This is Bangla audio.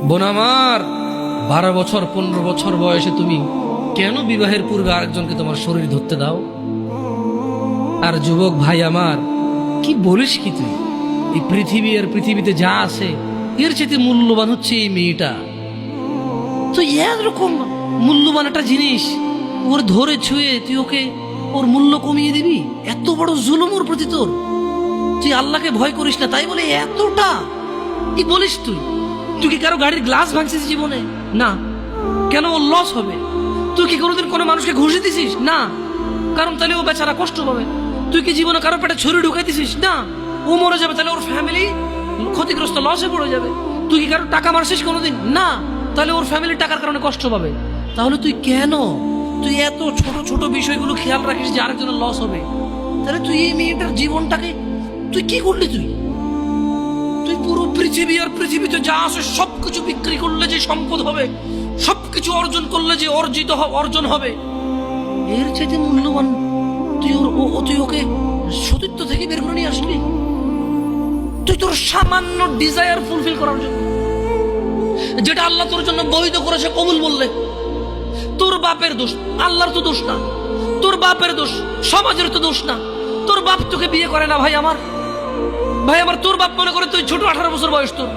বোন আমার, 12 বছর 15 বছর বয়সে তুমি কেন বিবাহের পূর্বে আরেকজনকে তোমার শরীর ধরতে দাও? আর যুবক ভাই আমার, কি বলিস কি তুই? এই পৃথিবী আর পৃথিবীতে যা আছে এর চেয়ে মূল্যবান হচ্ছে এই মেয়েটা। তো এরকম মূল্যবান একটা জিনিস ওর ধরে ছুঁয়ে তুই ওকে ওর মূল্য কমিয়ে দিবি? এত বড় জুলুম ওর প্রতি তোর! তুই আল্লাহকে ভয় করিস না তাই বলে এতটা কি বলিস তুই? তুই কি কারো গাড়ির গ্লাস ভাঙছিস জীবনে? না। কেন? ওর লস হবে। তুই কি কোনোদিন কোনো মানুষকে ঘুষি দিছিস? না। কারণ তাহলে ও বেচারা কষ্ট পাবে। তুই কি জীবনে কারো পেটে ছুরি ঢুকাইতেছিস? না। ও মরে যাবে, তাহলে ওর ফ্যামিলি ক্ষতিগ্রস্ত, লসে পড়ে যাবে। তুই কি কারো টাকা মারছিস কোনোদিন? না। তাহলে ওর ফ্যামিলি টাকার কারণে কষ্ট পাবে। তাহলে তুই কেন তুই এত ছোট ছোট বিষয়গুলো খেয়াল রাখিস যে আরেকজনের লস হবে? তাহলে তুই এই মেয়েটার জীবনটাকে তুই কি করলি? তুই পুরো পৃথিবী আর পৃথিবীতে যা আছে সবকিছু বিক্রি করলে যে সম্পদ হবে, সবকিছু অর্জন করলে যে অর্জন হবে, এর চাইতে মূল্যবান তুই ওকে সতীত্ব থেকে বের করে নিয়ে আসলি? তুই তোর সামান্য ডিজায়ার ফুলফিল করার জন্য, যেটা আল্লাহ তোর জন্য বৈধ করেছে, কবুল বললে তোর বাপের দোষ, আল্লাহর তো দোষ না। তোর বাপের দোষ, সমাজের তো দোষ না। তোর বাপ তোকে বিয়ে করে না ভাই আমার, তোর বাপ মনে করে তুই ছোট, 18 বছর বয়স তোর।